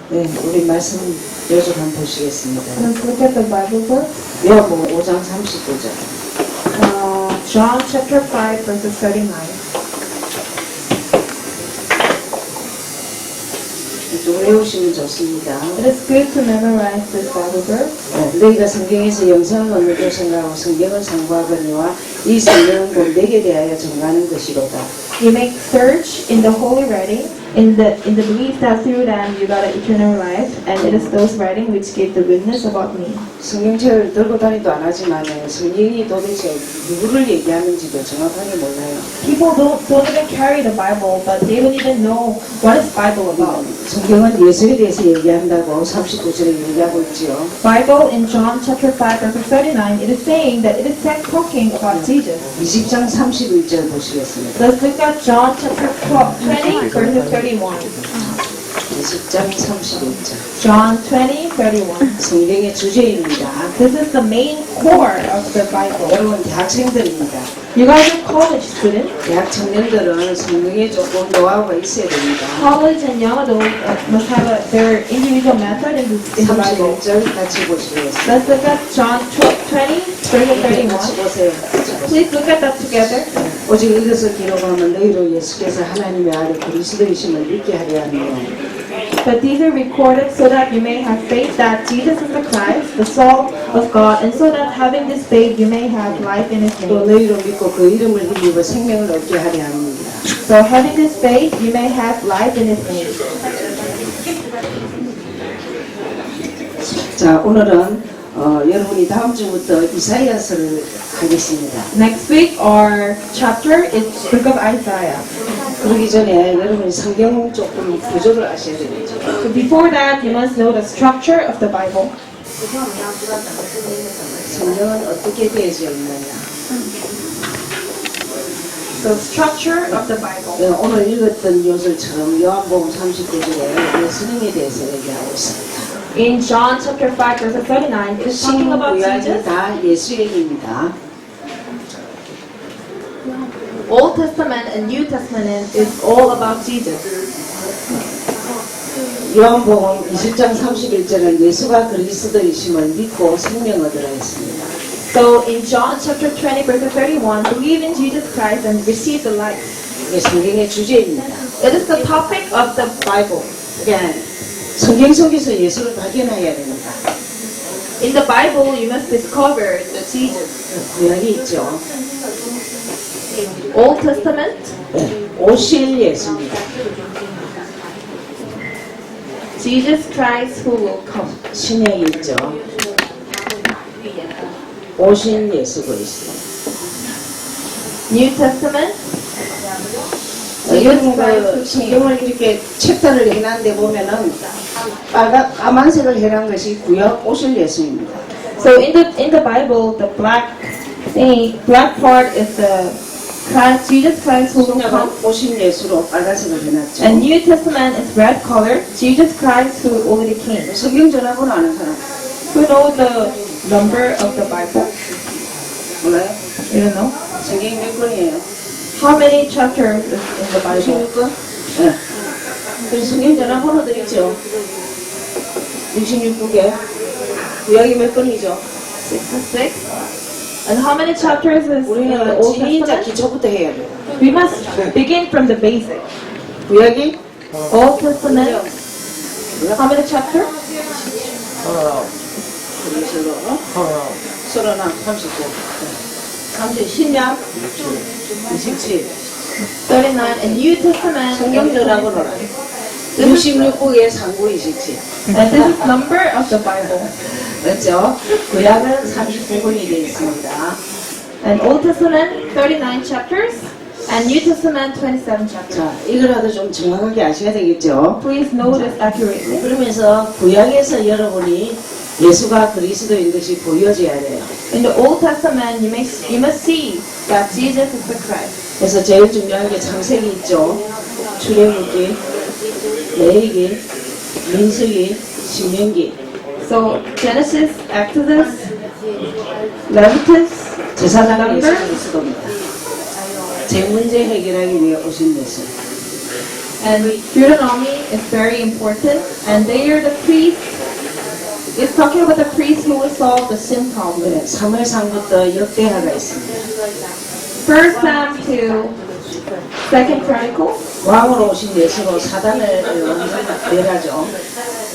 네, 우리 말씀 요즘 한번 보시겠습니다. Let's look at the Bible verse. 요한복음 5장 39절. John chapter 5 verses 39. 좀 외우시면 좋습니다. It is good to memorize this Bible verse. 너희가 성경에서 영생을 얻는 줄 생각하고 성경을 상고하거니와 이 성경은 곧 내게 대하여 정하는 것이로다. You make search in the holy writing, in the belief that through them you got an eternal life, and it is those writing which give the witness about me. 성경책을 들고 다니도 안 하지만 성경이 도대체 누구를 얘기하는지도 정확하게 몰라요. People don't even carry the Bible, but they don't even know what is Bible about. 성경은 예수에 대해서 얘기한다고 39절에 얘기하고 있지요. Bible in John chapter 5 verse 39, it is saying that it is talking about Jesus. 20장 31절 보시겠습니다. Let's look at John chapter 20 verses 31. 20장 31절. John 20:31. 성경의 주제입니다. This is the main core of the Bible. 여러분 대학생들입니다. You guys are college students. 대학 청년들은 성경에 조금 노하우가 있어야 됩니다. College and young adults must have their individual method in the Bible. 31절 같이 보시겠습니다. Let's look at John 20 verse 31. 같이 보세요. Please look at that together. 오직 이것을 기록하면 너희로 예수께서 하나님의 아들 그리스도이심을 믿게 하려 하며 But these are recorded so that you may have faith that Jesus is the Christ, the Son of God, and so that having this faith you may have life in His 또 name. 너희로 믿고 그 이름을 힘입어 생명을 얻게 하려 합니다. So having this faith you may have life in His name. 자, 오늘은 여러분이 다음 주부터 이사야서를 하겠습니다. Next week our chapter is Book of Isaiah. 그러기 전에 여러분이 성경 조금 구조를 아셔야 되겠죠. So before that you must know the structure of the Bible. 성경은 어떻게 되어져 있느냐. The structure of the Bible. 오늘 읽었던 요절처럼 요한복음 39절에 예수님에 대해서 얘기하고 있습니다. In John chapter 5 verse 39 it's talking about 신구약이 Jesus. 다 예수 얘기입니다. Old Testament and New Testament is all about Jesus. 요한복음 20장 31절은 예수가 그리스도이심을 믿고 생명 얻으라 했습니다. So in John chapter 20 verse 31, believe in Jesus Christ and receive the life. 이게 성경의 주제입니다. It is the topic of the Bible. 그러니까 성경 속에서 예수를 발견해야 됩니다. In the Bible, you must discover the Jesus. 구약이 있죠. Old Testament, 오실 예수입니다. Jesus Christ who will come. 신약이 있죠. 오신 예수 그리스도. New Testament, 여러분 그 성경을 이렇게 챕터를 해놨는데 보면은 까만색을 해놓은 것이 구약 오실 예수입니다. so in the Bible, the black part is the Christ, Jesus Christ who will come. 신약은 오신 예수로 빨간색을 해놨죠. And New Testament is red color, Jesus Christ who already came. 성경 전화번호 아는 사람 Who know the number of the Bible? 몰라요? You don't know? 성경이 몇 권이에요? How many chapters is in the Bible? 66권? 네. 그 성경 전화번호들 있죠. 66국에 구약이 몇 권이죠? 66. And how many chapters is in the 우리는 Old 진짜 Testament? 기초부터 해야 돼요. We must begin from the basic. 구약이 Old Testament. How many chapters? 서른하나 39 30 신약 27 39. And New Testament. 성경 전화번호라 66국에 상구 27 And this is number of the Bible. 그렇죠? 구약은 39권이 되어 있습니다. And Old Testament 39 chapters. And New Testament 27 chapters. 자, 이거라도 좀 정확하게 아셔야 되겠죠? Please know this accurately. 그러면서 구약에서 여러분이 예수가 그리스도인 것이 보여져야 돼요. In the Old Testament, you must see that Jesus is the Christ. 그래서 제일 중요한 게 창세기 있죠. 출애굽기, 레위기, 민수기, 신명기. So Genesis, Exodus, Leviticus, 제사장은 예수 Numbers, 그리스도입니다. 제 문제 해결하기 위해 오신 예수. And Deuteronomy is very important. And there the priest is talking about the priest who will solve the sin problem. 네, 사무엘상부터 역대하가 있습니다. First Sam to Second Chronicles 왕으로 오신 예수로 사단을 멸하죠.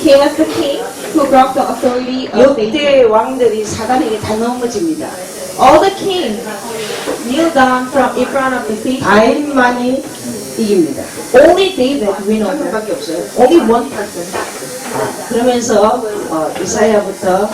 came as the king who broke the authority of Satan. 역대 왕들이 사단에게 다 넘어집니다. All the kings kneel down in front of the Satan. 다윗만이 이깁니다. Only David win 한 over. 명밖에 없어요. Only one person. 그러면서 이사야부터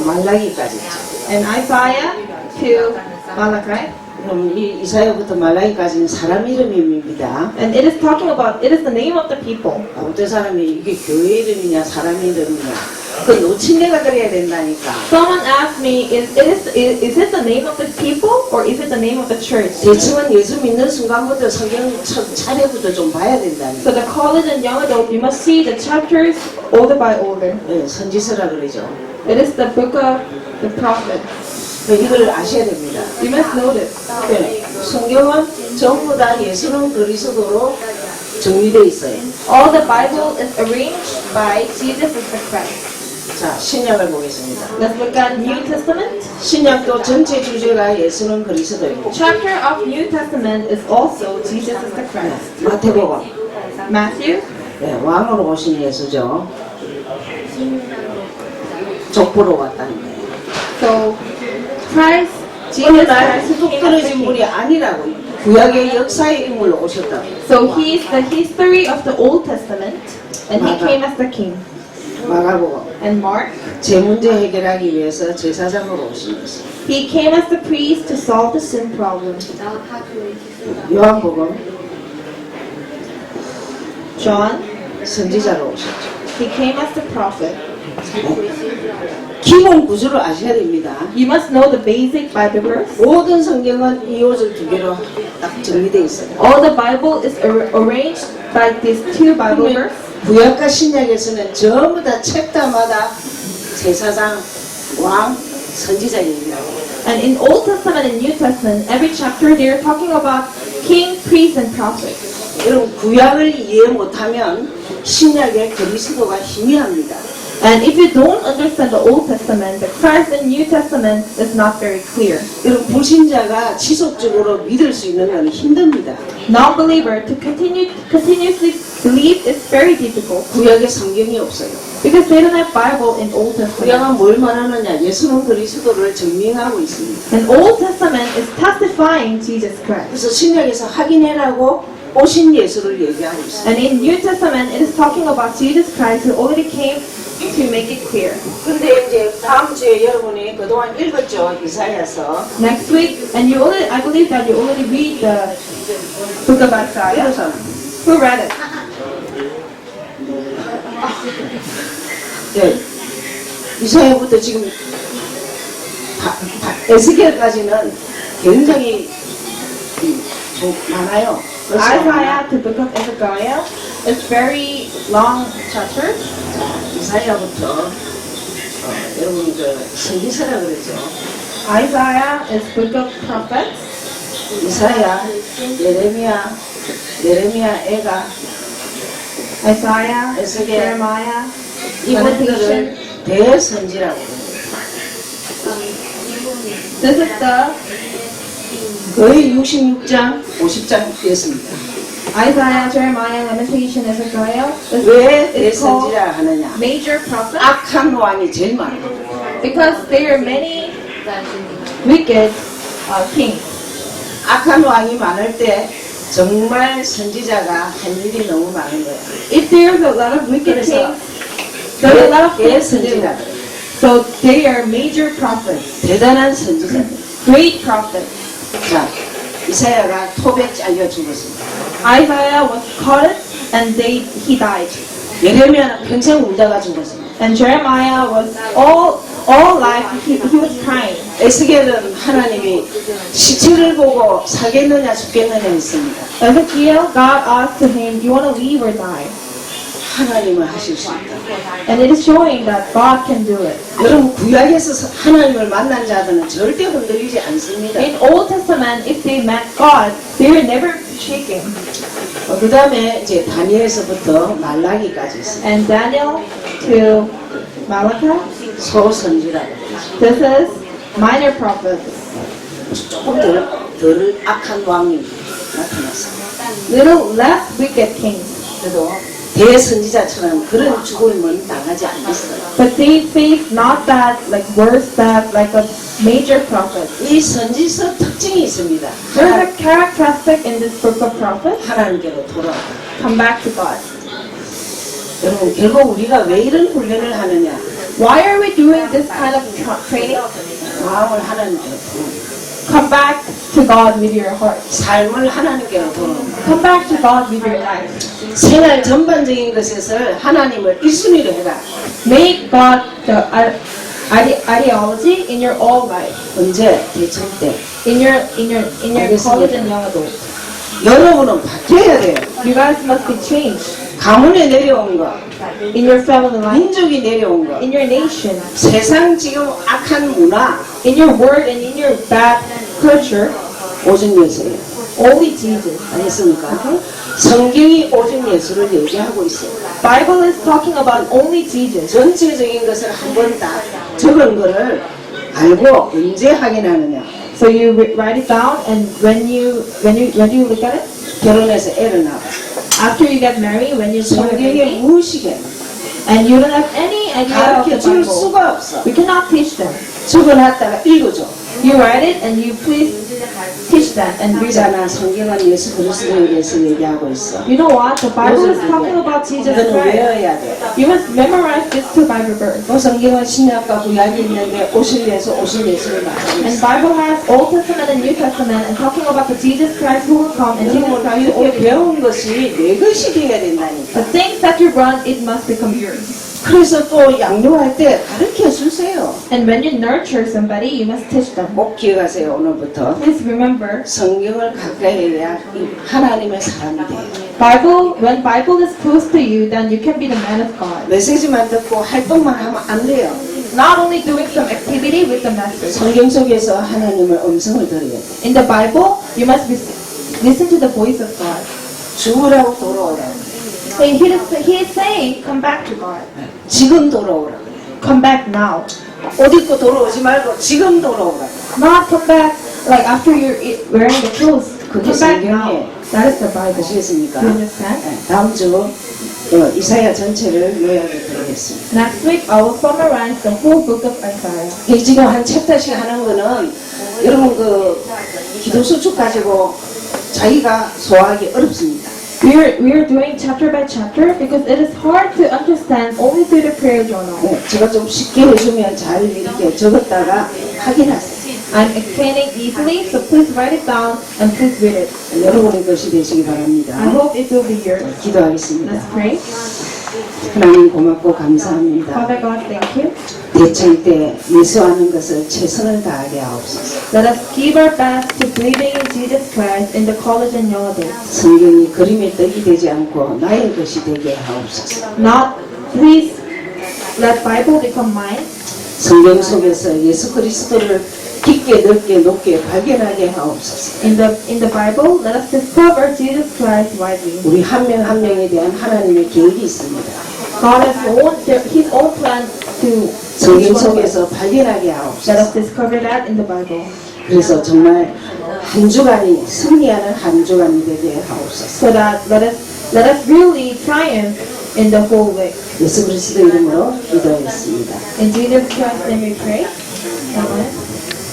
말라기까지 있죠. And Isaiah to Malachi. 그럼 이 이사야부터 말라기까지는 사람 이름입니다. And it is talking about, it is the name of the people. 어떤 사람이 이게 교회 이름이냐 사람 이름이냐 그 노친내가 그래야 된다니까. Someone asked me, is it the name of the people or is it the name of the church? 대충은 예수 믿는 순간부터 성경 차례부터 좀 봐야 된다니까. So the college and young adult, you must see the chapters order by order. 네, 선지서라 그러죠. It is the book of the prophet. 이걸 아셔야 됩니다. You must know this. 네, 성경은 전부 다 예수는 그리스도로 정리되어 있어요. All the Bible is arranged by Jesus is the Christ. 자, 신약을 보겠습니다. Let's look at New Testament. 신약도 전체 주제가 예수는 그리스도입니다. Chapter of New Testament is also Jesus is the Christ. 마태복음, Matthew. 네, 왕으로 오신 예수죠. 족보로 왔다는 거예요. So Christ, Jesus 오늘날 Christ 뚝 came as the 떨어진 king. 분이 아니라고 구약의 역사의 인물로 오셨다고. So he is the history of the Old Testament, and he came as the king. 마가복음, And Mark, 제 문제 해결하기 위해서 제사장으로 오신 예수. he came as the priest to solve the sin problem. 요한복음, John, 선지자로 오셨죠. he came as the prophet. 기본 구조를 아셔야 됩니다. You must know the basic Bible verse. 모든 성경은 이 옷을 두 개로 딱 정리되어 있어요. All the Bible is arranged by these two Bible verses. 구약과 신약에서는 전부 다 챕터마다 제사장, 왕, 선지자 얘기라고. And in Old Testament and New Testament, every chapter they are talking about king, priest, and prophet. 여러분 구약을 이해 못하면 신약의 그리스도가 희미합니다. And if you don't understand the Old Testament, the Christ in New Testament is not very clear. 여러분 불신자가 지속적으로 믿을 수 있는 건 힘듭니다. Non-believer to continuously believe is very difficult 구약에 성경이 없어요. because they don't have Bible in Old Testament. 구약은 뭘 말하느냐? 예수는 그리스도를 증명하고 있습니다. And Old Testament is testifying Jesus Christ. 그래서 신약에서 확인해라고 오신 예수를 얘기하고 있어요. And in New Testament, it is talking about Jesus Christ who already came to make it clear. 근데 이제 다음 주에 여러분이 그동안 읽었죠? 이사야서. Next week, and you already, I believe that you already read the book of Isaiah. 그래서 Who read it? 네, 이사야부터 지금 에스겔까지는 굉장히 좀 많아요. 그래서 Isaiah to book of Ezekiel is very long chapters. 이사야부터 여러분 그 선지서라 그러죠. Isaiah is book of prophets. 이사야, 예레미야, 애가 Isaiah, 에스겔. Jeremiah, 이분들을 대선지라고 해요. This is the 거의 66장, 50장 됐습니다. Isaiah, Jeremiah, Lamentation, Ezekiel. 왜 It's called 대선지라 하느냐? major prophets 악한 왕이 제일 많아요. because there are many wicked kings. 악한 왕이 많을 때 정말 선지자가 할 일이 너무 많은 거예요. If there's a lot of wicked 그래서 kings, there are a lot of things to do. 대선지라 그래요. So they are major prophets, 대단한 선지자. great prophets. 자, 이사야가 톱에 잘려 죽었습니다. Isaiah was caught and he died. 예레미야는 평생 울다가 죽었습니다. And Jeremiah was all life he was crying. 에스겔은 하나님이 시체를 보고 살겠느냐 죽겠느냐 했습니다. Ezekiel, God asked to him, "Do you want to live or die?" 하나님은 하실 수 있다. And it is showing that God can do it. 여러분 구약에서 하나님을 만난 자들은 절대 흔들리지 않습니다. In Old Testament, if they met God, they were never shaken. 그 다음에 이제 다니엘서부터 말라기까지 있습니다. And Daniel to Malachi. 소선지라고. This is minor prophets. 조금 덜 악한 왕이 나타났습니다. Little less wicked kings. 그래도 대선지자처럼 그런 죽음은 당하지 않았어요. But they face not that like worse that like a major prophet. 이 선지서 특징이 있습니다. There's a characteristic in this book of prophets. 하나님께로 돌아오고. Come back to God. 여러분 결국 우리가 왜 이런 훈련을 하느냐? Why are we doing this kind of training? 마음을 하나님께로 돌아오고. Come back to God with your heart. 삶을 하나님께로 돌아오고. Come back to God with your life. 생활 전반적인 것에서 하나님을 1순위로 해라. Make God the ideology in your all life. 언제? 대청 때. In your college and young adult. 여러분은 바뀌어야 돼요. You guys must be changed. 가문에 내려온 거, In your family life. 민족이 내려온 거, In your nation. 세상 지금 악한 문화, In your word and in your bad culture. 오직 예수예요. Only Jesus. 아니습니까? 성경이 오직 예수를 얘기하고 있어요. Bible is talking about only Jesus. 전체적인 것을 한 번 다 적은 거를 알고 언제 확인하느냐? So you write it down, and when you look at it, 결혼해서 애를 낳아. after you get married, when you're 성경에 married, 무엇이게 and you don't have any idea of the 가르쳐 줄 Bible, 수가 없어. we cannot teach them. 적어놨다가 읽어줘. You write it and you please teach them and read it. 있잖아, 성경은 예수 그리스도에 대해서 얘기하고 있어. You know what? The Bible is talking about Jesus 이거는 Christ. 외워야 돼. You must memorize this two Bible verse. 그 성경은 신약과 구약이 있는데 오실 예수를 말하고 And 있어. Bible has Old Testament and New Testament and talking about the Jesus Christ who will come and Jesus 여러분 Christ who 이렇게 will be. 배운 것이 내 것이 되어야 된다니까. The things that you run, it must become yours. 그래서 또 양육할 때 가르쳐 주세요. And when you nurture somebody, you must teach them. 꼭 기억하세요. 오늘부터 Please remember, 성경을 가까이 해야 이 하나님의 사람이 돼요. when Bible is close to you, then you can be the man of God. 메시지만 듣고 활동만 하면 안 돼요. Not only doing some activity with the message. 성경 속에서 하나님의 음성을 들어야 돼. In the Bible, you must listen to the voice of God. 죽으라고 돌아오라고. He is saying, come back to God. 지금 돌아오라고. Come back now. 옷 입고 돌아오지 말고 지금 돌아오라고. Not come back like after you're wearing the clothes. 그게 Come back now. 성경이에요. That is the Bible. 아시겠습니까? Do you understand? 네, 다음 주 이사야 전체를 요약해 드리겠습니다. Next week, I will summarize the whole book of Isaiah. 이 지금 한 챕터씩 하는 거는 여러분 그 기도 수축 가지고 자기가 소화하기 어렵습니다. We are doing chapter by chapter because it is hard to understand only through the prayer journal. 네, 제가 좀 쉽게 해주면 잘 이렇게 적었다가 확인하세요. I'm explaining easily, so please write it down and please read it. 여러분의 것이 되시기 바랍니다. I hope it will be yours. 기도하겠습니다. Let's pray. 하나님 고맙고 감사합니다. Father God, thank you. 대청 때 예수하는 것을 최선을 다하게 하옵소서. Let us give our best to believing in Jesus Christ in the college and young adults. 성경이 그림의 떡이 되지 않고 나의 것이 되게 하옵소서. Not, please let Bible become mine. 성경 속에서 예수 그리스도를 깊게 넓게 높게 발견하게 하옵소서. In the Bible, let us discover Jesus Christ widely. 우리 한 명 한 명에 대한 하나님의 계획이 있습니다. God has His own plan to 성경 속에서 발견하게 let 하옵소서. us discover that in the Bible. 그래서 정말 한 주간이 승리하는 한 주간이 되게 하옵소서. So that let us really triumph in the whole week. 예수 그리스도 이름으로 기도하겠습니다. In Jesus Christ's name we pray. Amen.